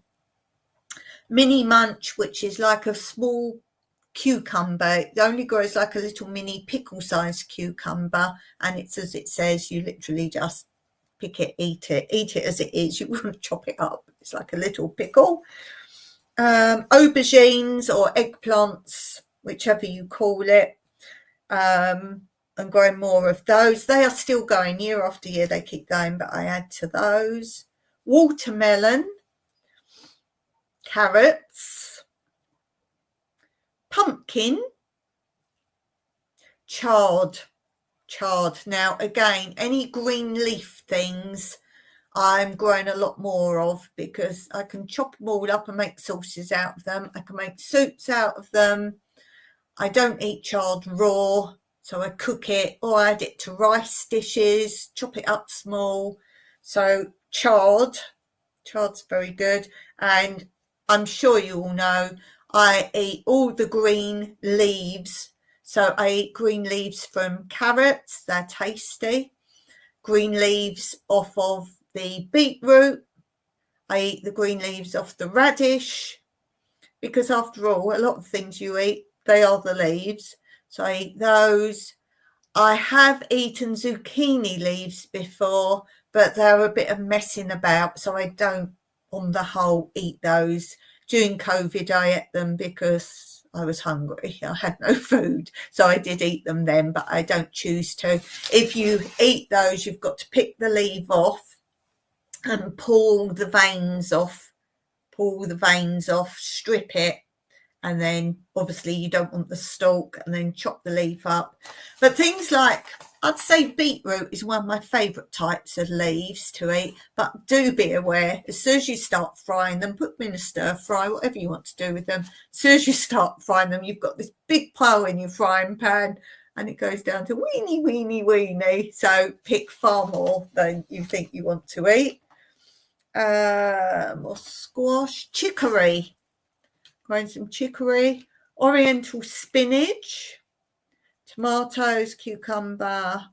Mini munch, which is like a small cucumber. It only grows like a little mini pickle-sized cucumber, and it's as it says, you literally just pick it, eat it as it is. You wouldn't chop it up. It's like a little pickle. Aubergines or eggplants, whichever you call it. I'm growing more of those. They are still going year after year. They keep going, but I add to those. Watermelon, carrots, pumpkin, chard. Now again, any green leaf things I'm growing a lot more of, because I can chop them all up and make sauces out of them. I can make soups out of them. I don't eat chard raw, so I cook it or add it to rice dishes, chop it up small. So chard's very good. And I'm sure you all know I eat all the green leaves. So I eat green leaves from carrots, they're tasty. Green leaves off of the beetroot. I eat the green leaves off the radish, because after all, a lot of things you eat, they are the leaves. So I eat those. I have eaten zucchini leaves before, but they're a bit of messing about, so I don't, on the whole, eat those. During COVID, I ate them because I was hungry. I had no food, so I did eat them then, but I don't choose to. If you eat those, you've got to pick the leaf off and pull the veins off, strip it, and then obviously you don't want the stalk, and then chop the leaf up. But things like, I'd say beetroot is one of my favourite types of leaves to eat, but do be aware, as soon as you start frying them, put them in a stir fry, whatever you want to do with them. As soon as you start frying them, you've got this big pile in your frying pan, and it goes down to weeny, weeny, weeny. So pick far more than you think you want to eat. More squash, chicory. Growing some chicory, oriental spinach, tomatoes, cucumber,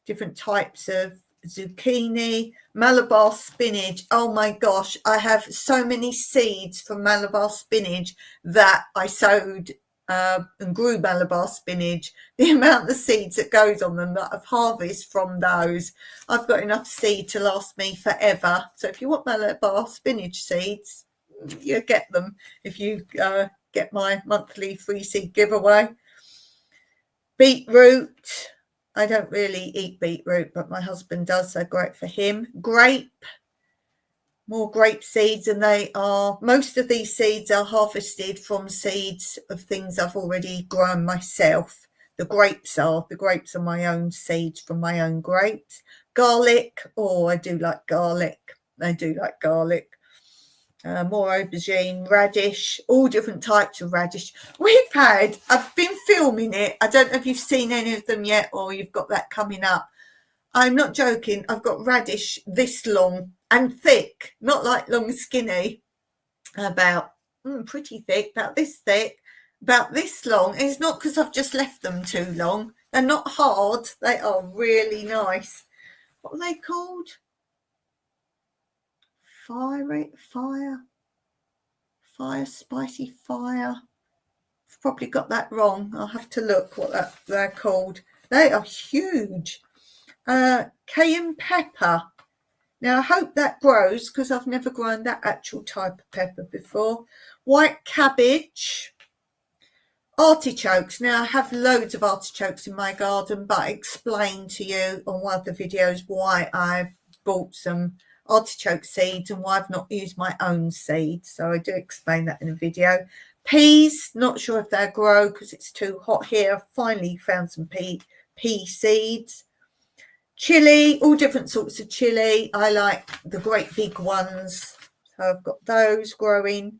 different types of zucchini, Malabar spinach. Oh my gosh, I have so many seeds from Malabar spinach that I sowed and grew Malabar spinach. The amount of seeds that goes on them that I've harvested from those, I've got enough seed to last me forever. So if you want Malabar spinach seeds, you get them if you get my monthly free seed giveaway. Beetroot. I don't really eat beetroot, but my husband does, so great for him. Grape. More grape seeds, and most of these seeds are harvested from seeds of things I've already grown myself. The grapes are my own seeds from my own grapes. Garlic. Oh, I do like garlic. More aubergine, radish, all different types of radish. I've been filming it. I don't know if you've seen any of them yet, or you've got that coming up. I'm not joking. I've got radish this long and thick, not like long and skinny, about pretty thick, about this thick, about this long. And it's not because I've just left them too long. They're not hard. They are really nice. What are they called? Spicy fire. I've probably got that wrong. I'll have to look what they're called. They are huge. Cayenne pepper. Now I hope that grows, because I've never grown that actual type of pepper before. White cabbage. Artichokes. Now I have loads of artichokes in my garden, but I explained to you on one of the videos why I bought some artichoke seeds and why I've not used my own seeds, so I do explain that in a video. Peas, not sure if they'll grow because it's too hot here. I've finally found some pea seeds. Chili, all different sorts of chili. I like the great big ones, so I've got those growing.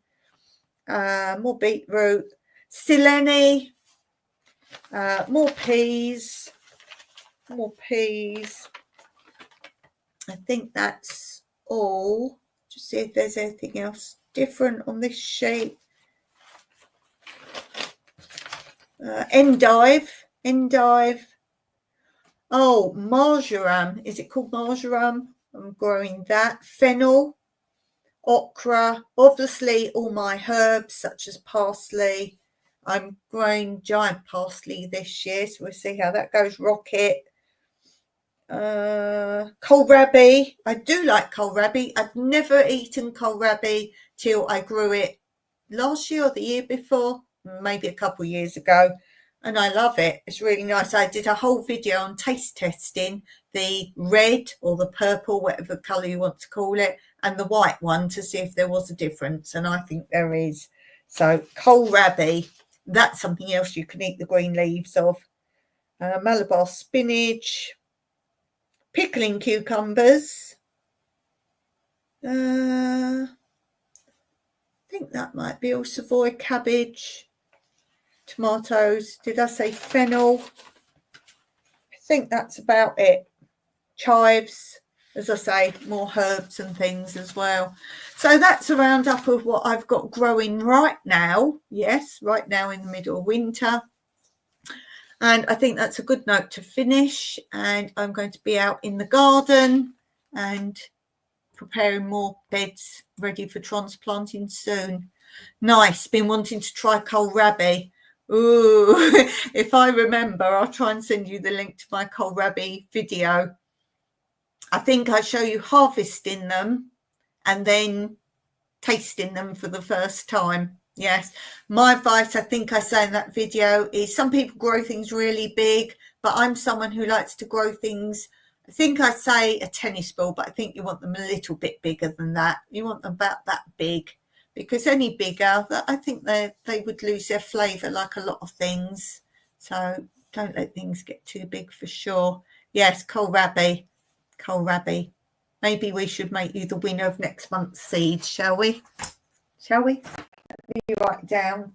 More beetroot, silene, more peas. I think that's all. Just see if there's anything else different on this sheet. Endive. Oh, marjoram. Is it called marjoram? I'm growing that. Fennel, okra. Obviously, all my herbs such as parsley. I'm growing giant parsley this year, so we'll see how that goes. Rocket. Kohlrabi. I do like kohlrabi. I've never eaten kohlrabi till I grew it last year or the year before, maybe a couple of years ago, and I love it. It's really nice. I did a whole video on taste testing the red or the purple, whatever colour you want to call it, and the white one to see if there was a difference, and I think there is. So kohlrabi, that's something else you can eat the green leaves of. Malabar spinach. Pickling cucumbers. I think that might be all. Savoy cabbage. Tomatoes. Did I say fennel? I think that's about it. Chives. As I say, more herbs and things as well. So that's a roundup of what I've got growing right now. Yes, right now in the middle of winter. And I think that's a good note to finish. And I'm going to be out in the garden and preparing more beds ready for transplanting soon. Nice. Been wanting to try kohlrabi. Ooh, if I remember, I'll try and send you the link to my kohlrabi video. I think I show you harvesting them and then tasting them for the first time. Yes, my advice, I think I say in that video, is some people grow things really big, but I'm someone who likes to grow things, I think I say a tennis ball, but I think you want them a little bit bigger than that. You want them about that big, because any bigger, I think they would lose their flavour like a lot of things. So don't let things get too big for sure. Yes, kohlrabi. Maybe we should make you the winner of next month's seeds, shall we? Shall we? Let me write down.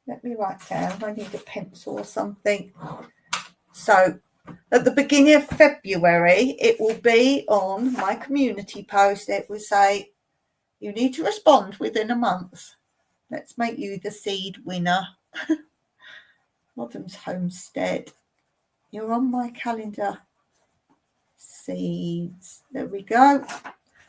I need a pencil or something. So at the beginning of February, it will be on my community post. It will say, you need to respond within a month. Let's make you the seed winner. Adams Homestead. You're on my calendar. Seeds. There we go.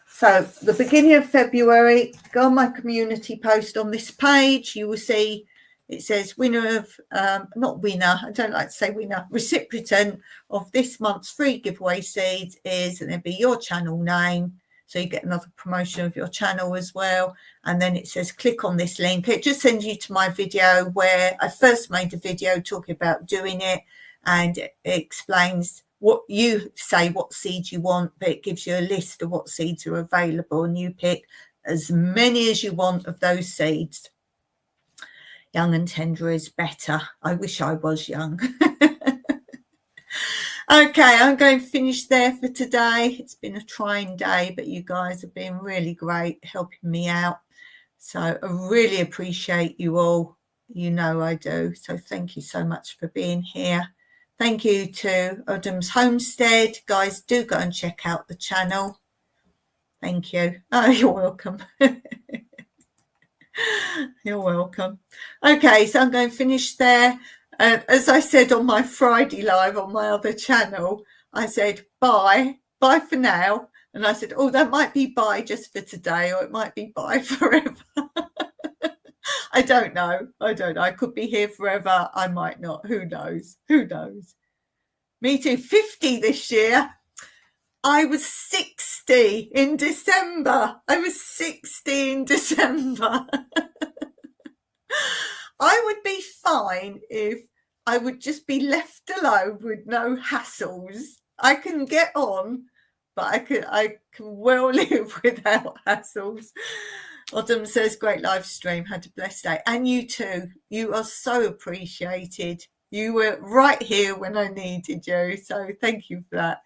So the beginning of February, go on my community post on this page. You will see it says winner of, not winner, I don't like to say winner, recipient of this month's free giveaway seeds is, and it'll be your channel name. So you get another promotion of your channel as well. And then it says click on this link. It just sends you to my video where I first made a video talking about doing it, and it explains what you say, what seeds you want, but it gives you a list of what seeds are available, and you pick as many as you want of those seeds. Young and tender is better. I wish I was young. Okay, I'm going to finish there for today. It's been a trying day, but you guys have been really great helping me out. So I really appreciate you all. You know I do. So thank you so much for being here. Thank you to Adams Homestead. Guys, do go and check out the channel. Thank you. Oh, you're welcome. You're welcome. Okay, so I'm going to finish there. As I said on my Friday live on my other channel, I said bye for now. And I said, oh, that might be bye just for today, or it might be bye forever. I don't know. I could be here forever. I might not. Who knows? Me too. 50 this year. I was 60 in December. I would be fine if I would just be left alone with no hassles. I can get on, but I can well live without hassles. Autumn says, great live stream. Had a blessed day. And you too. You are so appreciated. You were right here when I needed you. So thank you for that.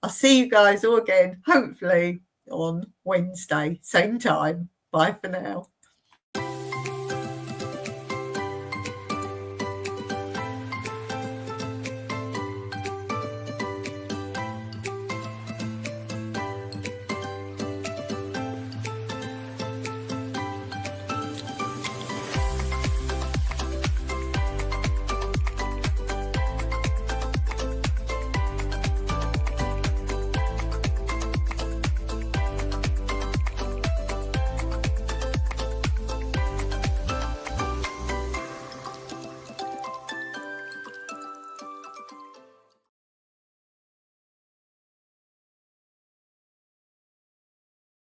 I'll see you guys all again, hopefully on Wednesday, same time. Bye for now.